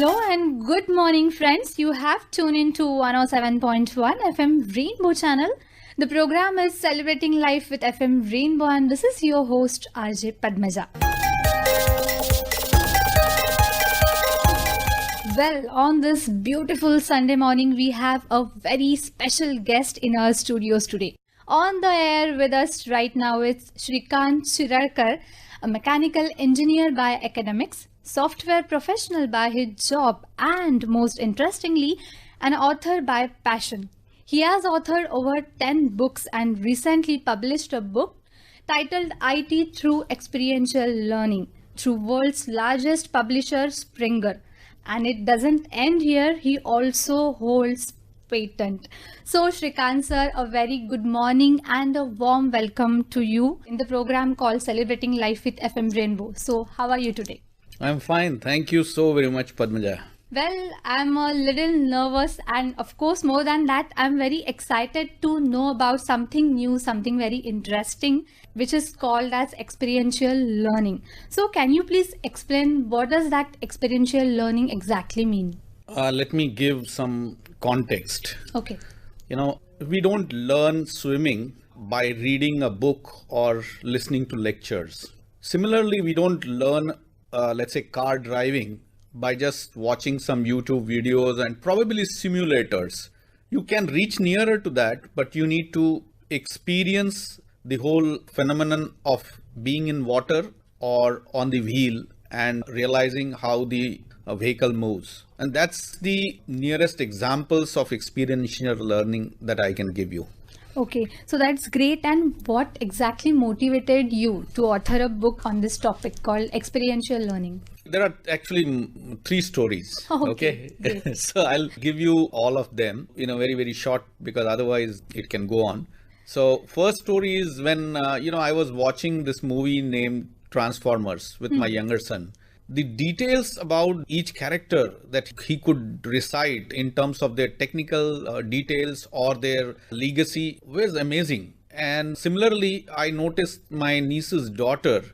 Hello and good morning, friends. You have tuned into 107.1 FM Rainbow channel. The program is Celebrating Life with FM Rainbow, and this is your host RJ Padmaja. Well, on this beautiful Sunday morning, we have a very special guest in our studios today. On the air with us right now is Shrikant Shirarkar, a mechanical engineer by academics, software professional by his job, and most interestingly, an author by passion. He has authored over 10 books and recently published a book titled IT Through Experiential Learning through world's largest publisher Springer. And it doesn't end here, he also holds patent. So Shrikant sir, a very good morning and a warm welcome to you in the program called Celebrating Life with FM Rainbow. So how are you today? I'm fine. Thank you so very much, Padmaja. Well, I'm a little nervous, and of course, more than that, I'm very excited to know about something new, something very interesting, which is called as experiential learning. So can you please explain what does that experiential learning exactly mean? Let me give some context. Okay. We don't learn swimming by reading a book or listening to lectures. Similarly, we don't learn, let's say, car driving by just watching some YouTube videos and probably simulators. You can reach nearer to that, but you need to experience the whole phenomenon of being in water or on the wheel and realizing how the vehicle moves. And that's the nearest examples of experiential learning that I can give you. Okay, so that's great. And what exactly motivated you to author a book on this topic called experiential learning? There are actually three stories. Okay. So I'll give you all of them in a very, very short, because otherwise it can go on. So first story is when, I was watching this movie named Transformers with my younger son. The details about each character that he could recite in terms of their technical details or their legacy was amazing. And similarly, I noticed my niece's daughter.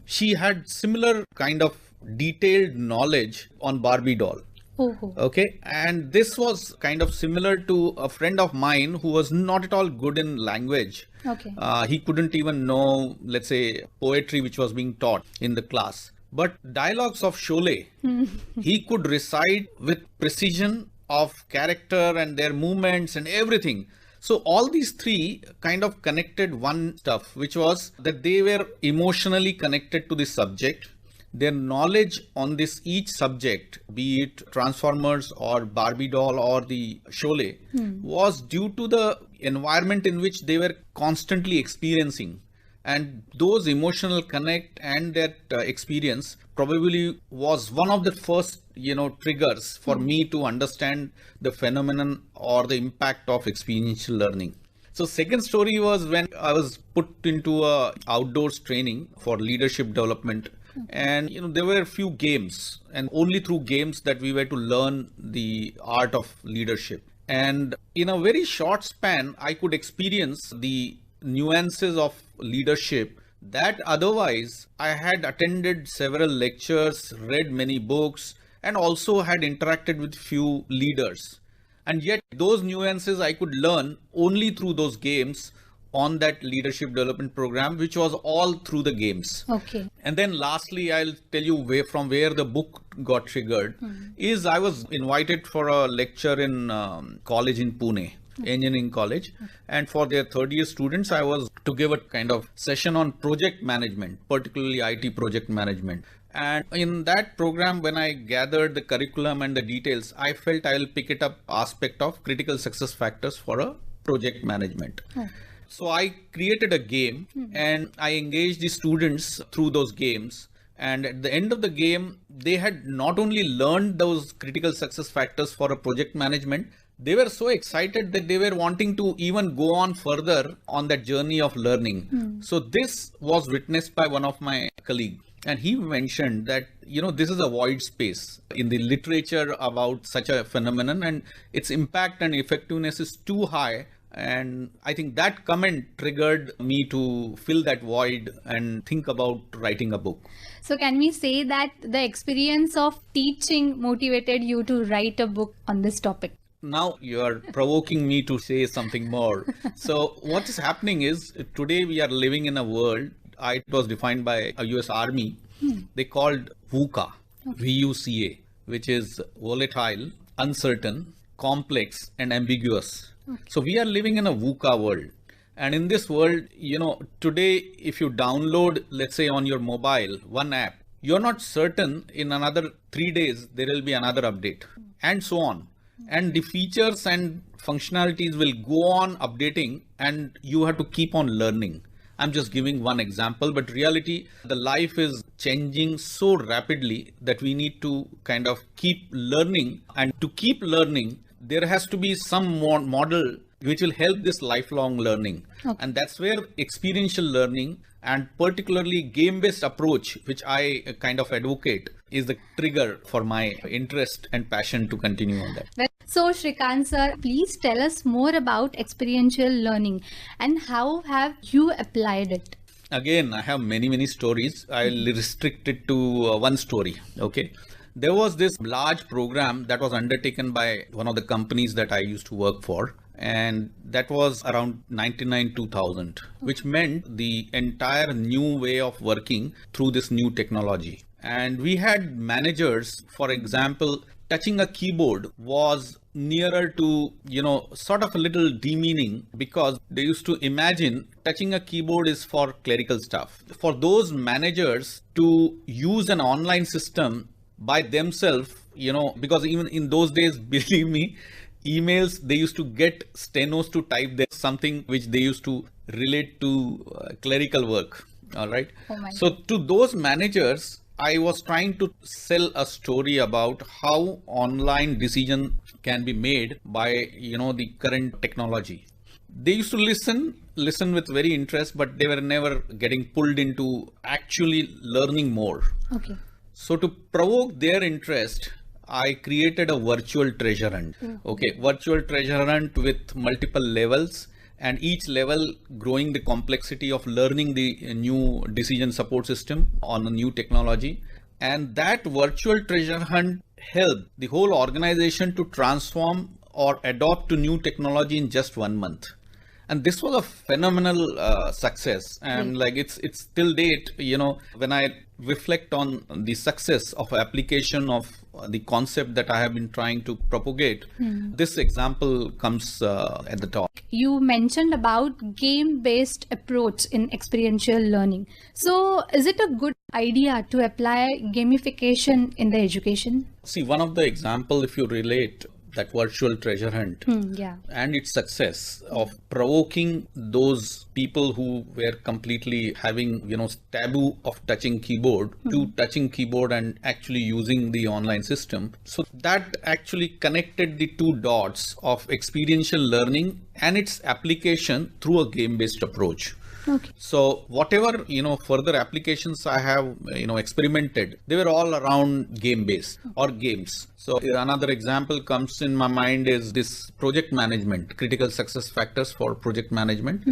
She had similar kind of detailed knowledge on Barbie doll. Okay. And this was kind of similar to a friend of mine who was not at all good in language. Okay. He couldn't even know, let's say, poetry which was being taught in the class. But dialogues of Sholay, he could recite with precision of character and their movements and everything. So all these three kind of connected one stuff, which was that they were emotionally connected to the subject. Their knowledge on this each subject, be it Transformers or Barbie doll or the Sholay, was due to the environment in which they were constantly experiencing. And those emotional connect and that experience probably was one of the first, triggers for me to understand the phenomenon or the impact of experiential learning. So second story was when I was put into a outdoors training for leadership development. And, there were a few games, and only through games that we were to learn the art of leadership. And in a very short span, I could experience the nuances of leadership that otherwise I had attended several lectures, read many books, and also had interacted with few leaders. And yet those nuances I could learn only through those games on that leadership development program, which was all through the games. Okay. And then lastly, I'll tell you where the book got triggered is I was invited for a lecture in college in Pune. Engineering college, and for their third year students I was to give a kind of session on project management, particularly IT project management. And in that program, when I gathered the curriculum and the details, I felt I will pick it up aspect of critical success factors for a project management. So I created a game and I engaged the students through those games. And at the end of the game, they had not only learned those critical success factors for a project management, they were so excited that they were wanting to even go on further on that journey of learning. So this was witnessed by one of my colleagues. And he mentioned that, this is a void space in the literature about such a phenomenon, and its impact and effectiveness is too high And I think that comment triggered me to fill that void and think about writing a book. So can we say that the experience of teaching motivated you to write a book on this topic? Now you are provoking me to say something more. So what is happening is today we are living in a world, it was defined by a US Army. They called VUCA, VUCA, which is volatile, uncertain, complex, and ambiguous. So we are living in a VUCA world. And in this world, today, if you download, let's say on your mobile, one app, you're not certain in another 3 days, there will be another update and so on. And the features and functionalities will go on updating and you have to keep on learning. I'm just giving one example, but reality, the life is changing so rapidly that we need to kind of keep learning. And to keep learning, there has to be some more model which will help this lifelong learning. Okay. And that's where experiential learning and particularly game-based approach, which I kind of advocate, is the trigger for my interest and passion to continue on that. So Shrikant sir, please tell us more about experiential learning and how have you applied it? Again, I have many stories. I'll restrict it to one story. Okay. There was this large program that was undertaken by one of the companies that I used to work for. And that was around 99-2000, which meant the entire new way of working through this new technology. And we had managers, for example, touching a keyboard was nearer to, sort of a little demeaning because they used to imagine touching a keyboard is for clerical stuff. For those managers to use an online system by themselves, because even in those days, believe me, emails, they used to get stenos to type there, something which they used to relate to clerical work. All right. So to those managers, I was trying to sell a story about how online decision can be made by, the current technology. They used to listen with very interest, but they were never getting pulled into actually learning more. Okay. So to provoke their interest, I created a virtual treasure hunt. Okay, virtual treasure hunt with multiple levels and each level growing the complexity of learning the new decision support system on a new technology. And that virtual treasure hunt helped the whole organization to transform or adopt to new technology in just 1 month. And this was a phenomenal success. And like it's till date, when I reflect on the success of application of the concept that I have been trying to propagate, this example comes at the top. You mentioned about game-based approach in experiential learning. So is it a good idea to apply gamification in the education? See, one of the example, if you relate that virtual treasure hunt and its success of provoking those people who were completely having, taboo of touching keyboard to touching keyboard and actually using the online system. So that actually connected the two dots of experiential learning and its application through a game-based approach. Okay. So whatever, further applications I have, experimented, they were all around game-based or games. So another example comes in my mind is this project management, critical success factors for project management.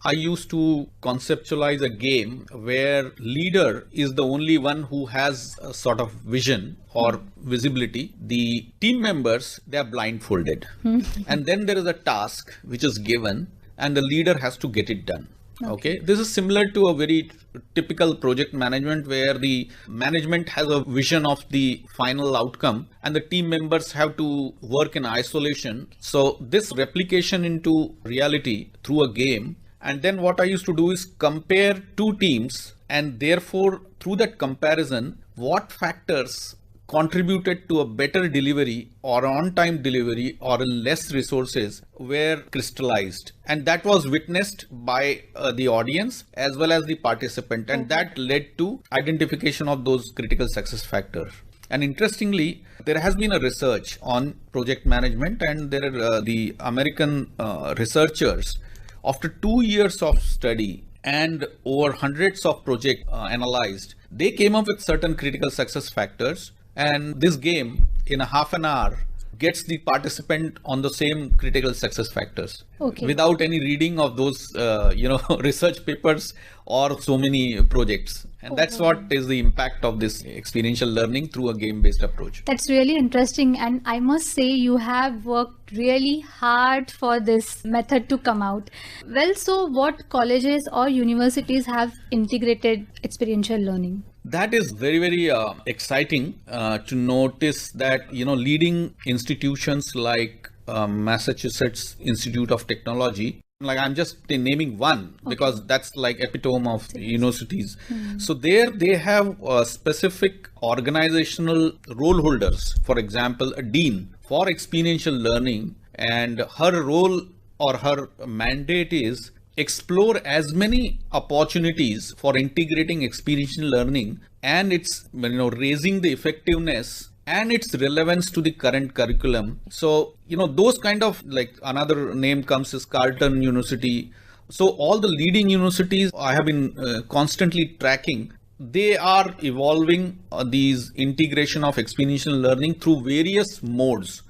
I used to conceptualize a game where leader is the only one who has a sort of vision or visibility. The team members, they are blindfolded. And then there is a task which is given and the leader has to get it done. Okay, this is similar to a very typical project management where the management has a vision of the final outcome and the team members have to work in isolation. So this replication into reality through a game. And then what I used to do is compare two teams and therefore through that comparison, what factors contributed to a better delivery or on-time delivery or in less resources were crystallized. And that was witnessed by the audience as well as the participant. And that led to identification of those critical success factors. And interestingly, there has been a research on project management and there are the American researchers, after 2 years of study and over hundreds of projects analyzed, they came up with certain critical success factors. And this game in a half an hour gets the participant on the same critical success factors without any reading of those, research papers or so many projects. And that's what is the impact of this experiential learning through a game-based approach. That's really interesting. And I must say, you have worked really hard for this method to come out. Well, so what colleges or universities have integrated experiential learning? That is very, very exciting to notice that, leading institutions like Massachusetts Institute of Technology, like I'm just naming one because that's like epitome of universities. So there they have specific organizational role holders, for example, a dean for experiential learning, and her role or her mandate is explore as many opportunities for integrating experiential learning and its raising the effectiveness and its relevance to the current curriculum. So those kind of, like, another name comes is Carleton University. So all the leading universities I have been constantly tracking, they are evolving these integration of experiential learning through various modes.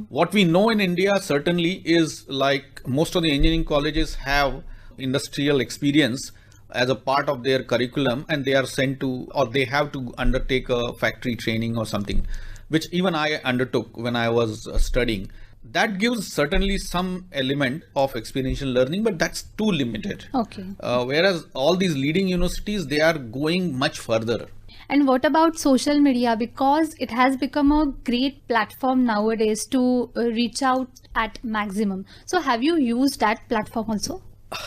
What we know in India certainly is, like, most of the engineering colleges have industrial experience as a part of their curriculum, and they are sent to, or they have to undertake a factory training or something, which even I undertook when I was studying. That gives certainly some element of experiential learning, but that's too limited. Whereas all these leading universities, they are going much further. And what about social media? Because it has become a great platform nowadays to reach out at maximum. So have you used that platform also?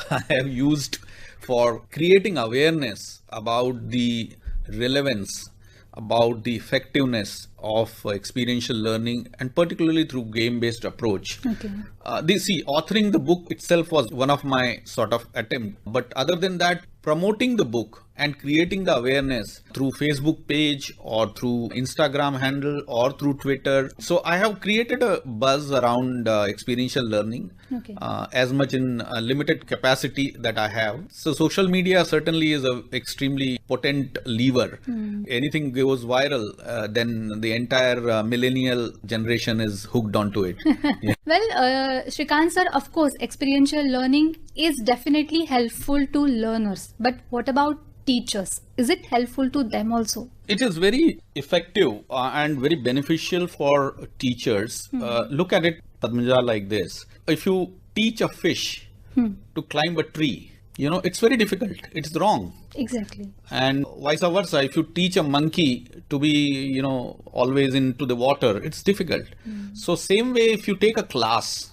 I have used for creating awareness about the relevance, about the effectiveness of experiential learning, and particularly through game-based approach. Authoring the book itself was one of my sort of attempt. But other than that, promoting the book and creating the awareness through Facebook page or through Instagram handle or through Twitter. So I have created a buzz around experiential learning as much in limited capacity that I have. So social media certainly is a extremely potent lever. Anything goes viral, then the entire millennial generation is hooked onto it. Well, Shrikant sir, of course, experiential learning is definitely helpful to learners. But what about teachers? Is it helpful to them also? It is very effective and very beneficial for teachers. Look at it, Padmaja, like this. If you teach a fish to climb a tree, it's very difficult. It's wrong. Exactly. And vice versa. If you teach a monkey to be, always into the water, it's difficult. So same way, if you take a class,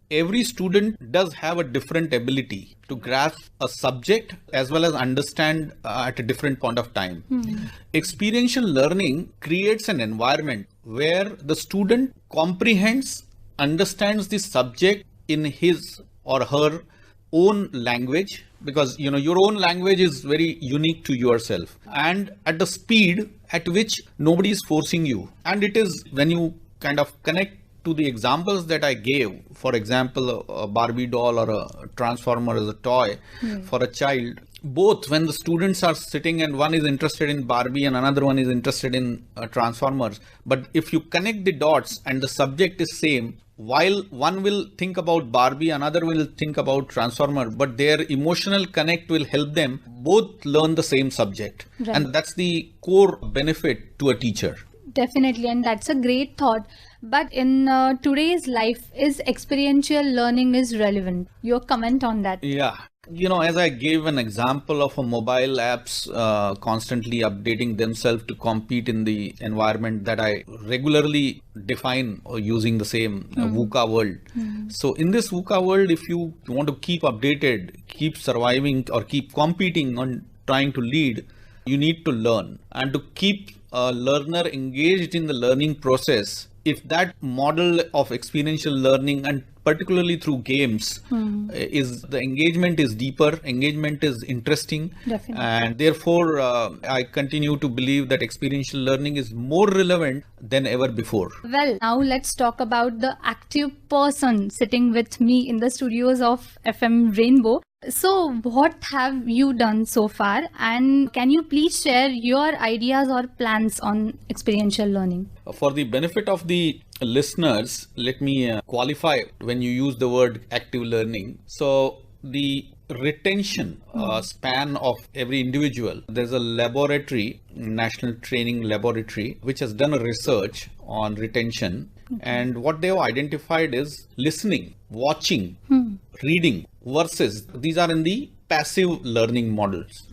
every student does have a different ability to grasp a subject as well as understand at a different point of time. Experiential learning creates an environment where the student comprehends, understands the subject in his or her own language, because your own language is very unique to yourself, and at the speed at which nobody is forcing you. And it is when you kind of connect to the examples that I gave, for example, a Barbie doll or a transformer as a toy for a child, both when the students are sitting and one is interested in Barbie and another one is interested in transformers, but if you connect the dots and the subject is same, while one will think about Barbie, another will think about transformer, but their emotional connect will help them both learn the same subject. And that's the core benefit to a teacher. Definitely, and that's a great thought. But in today's life, is experiential learning is relevant? Your comment on that? Yeah. As I gave an example of a mobile apps constantly updating themselves to compete in the environment that I regularly define using the same VUCA world. So in this VUCA world, if you want to keep updated, keep surviving or keep competing on trying to lead, you need to learn. And to keep a learner engaged in the learning process, if that model of experiential learning, and particularly through games, is the engagement is deeper, engagement is interesting. Definitely. And therefore I continue to believe that experiential learning is more relevant than ever before. Well, now let's talk about the active person sitting with me in the studios of FM Rainbow. So what have you done so far, and can you please share your ideas or plans on experiential learning? For the benefit of the listeners, let me qualify when you use the word active learning. So the retention span of every individual, there's a laboratory, National Training Laboratory, which has done a research on retention. And what they have identified is listening, watching, reading versus these are in the passive learning models.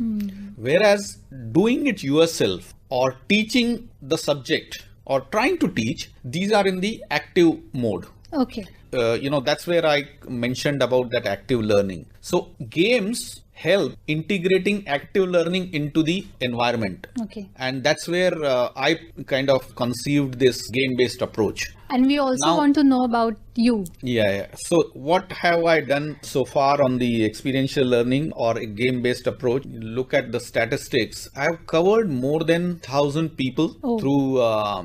Whereas doing it yourself or teaching the subject or trying to teach, these are in the active mode. Okay. That's where I mentioned about that active learning. So games help integrating active learning into the environment. Okay. And that's where I kind of conceived this game-based approach. And we also Now- want to know about you. Yeah. So what have I done so far on the experiential learning or a game-based approach? Look at the statistics. I've covered more than 1,000 people through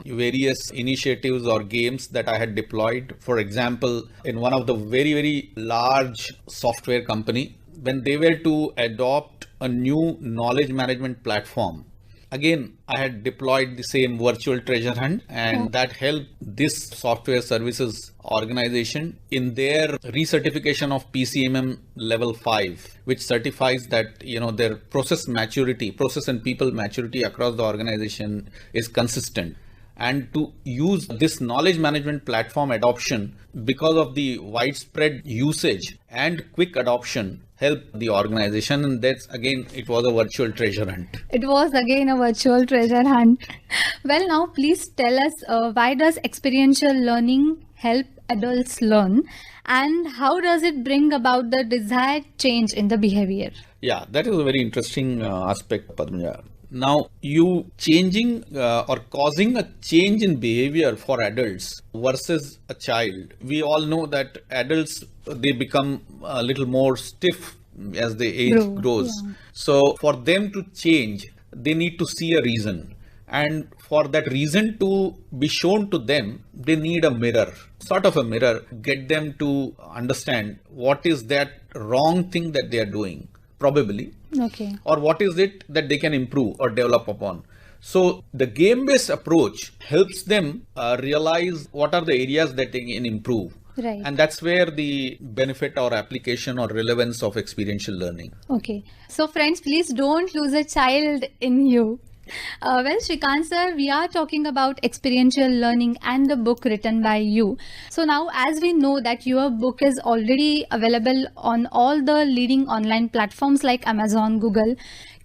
various initiatives or games that I had deployed. For example, in one of the very, very large software company, when they were to adopt a new knowledge management platform, again, I had deployed the same virtual treasure hunt, and that helped this software services organization in their recertification of PCMM level 5, which certifies that, their process and people maturity across the organization is consistent. And to use this knowledge management platform adoption, because of the widespread usage and quick adoption, help the organization. And that's again, it was a virtual treasure hunt. It was again a virtual treasure hunt. Well, now please tell us why does experiential learning help adults learn, and how does it bring about the desired change in the behavior? Yeah, that is a very interesting aspect, Padmaja. Now, you changing or causing a change in behavior for adults versus a child. We all know that adults, they become a little more stiff as the age grows. Yeah. So for them to change, they need to see a reason. And for that reason to be shown to them, they need a mirror, sort of a mirror, get them to understand what is that wrong thing that they are doing, probably. Okay. Or what is it that they can improve or develop upon. So the game-based approach helps them realize what are the areas that they can improve. Right. And that's where the benefit or application or relevance of experiential learning. Okay. So friends, please don't lose a child in you. Well, Shrikant sir, we are talking about experiential learning and the book written by you. So now, as we know that your book is already available on all the leading online platforms like Amazon, Google,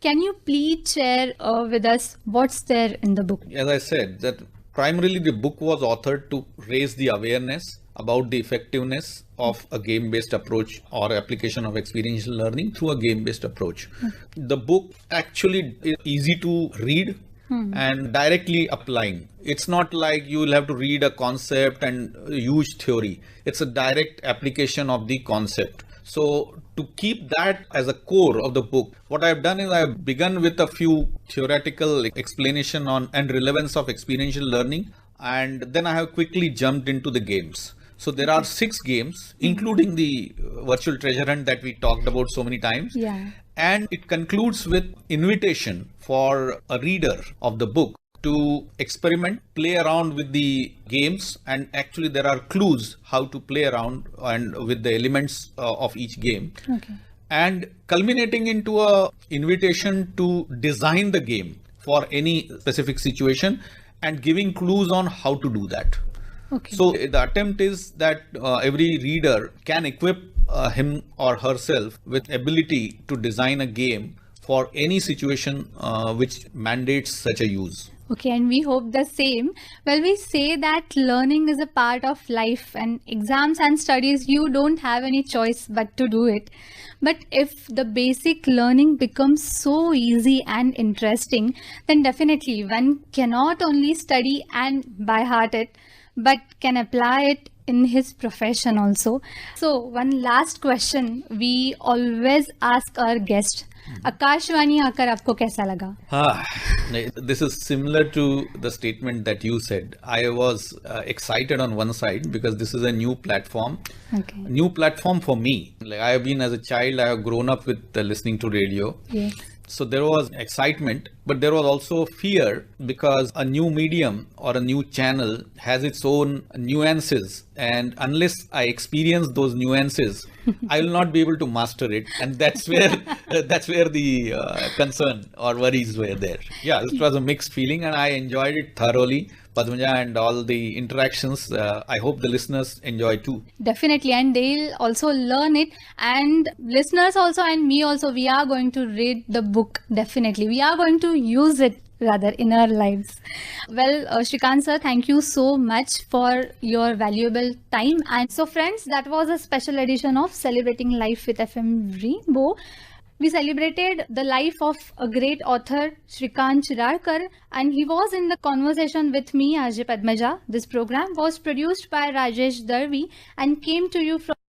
can you please share with us what's there in the book? As I said, that primarily the book was authored to raise the awareness about the effectiveness of a game-based approach or application of experiential learning through a game-based approach. The book actually is easy to read and directly applying. It's not like you will have to read a concept and a huge theory. It's a direct application of the concept. So to keep that as a core of the book, what I've done is I've begun with a few theoretical explanation on and relevance of experiential learning, and then I have quickly jumped into the games. So there are 6 games, including the virtual treasure hunt that we talked about so many times. Yeah. And it concludes with invitation for a reader of the book to experiment, play around with the games. And actually there are clues how to play around and with the elements of each game. Okay. And culminating into a invitation to design the game for any specific situation and giving clues on how to do that. Okay. So the attempt is that every reader can equip him or herself with ability to design a game for any situation which mandates such a use. Okay, and we hope the same. Well, we say that learning is a part of life, and exams and studies, you don't have any choice but to do it. But if the basic learning becomes so easy and interesting, then definitely one cannot only study and by heart it, but can apply it in his profession also. So one last question we always ask our guest, Akashvani आकर आपको कैसा लगा? This is similar to the statement that you said. I was excited on one side because this is a new platform. Okay. New platform for me. Like I have been as a child, I have grown up with listening to radio. Yes. So there was excitement but there was also fear because a new medium or a new channel has its own nuances. And unless I experience those nuances, I will not be able to master it. And that's where the concern or worries were there. Yeah, it was a mixed feeling and I enjoyed it thoroughly. Padmaja, and all the interactions, I hope the listeners enjoy too. Definitely, and they'll also learn it, and listeners also and me also, we are going to read the book. Definitely, we are going to use it rather in our lives. Well, Shrikant sir, thank you so much for your valuable time. And so friends, that was a special edition of Celebrating Life with FM Rainbow. We celebrated the life of a great author, Shrikant Chirarkar, and he was in the conversation with me, Ajay Padmaja. This program was produced by Rajesh Darvi and came to you from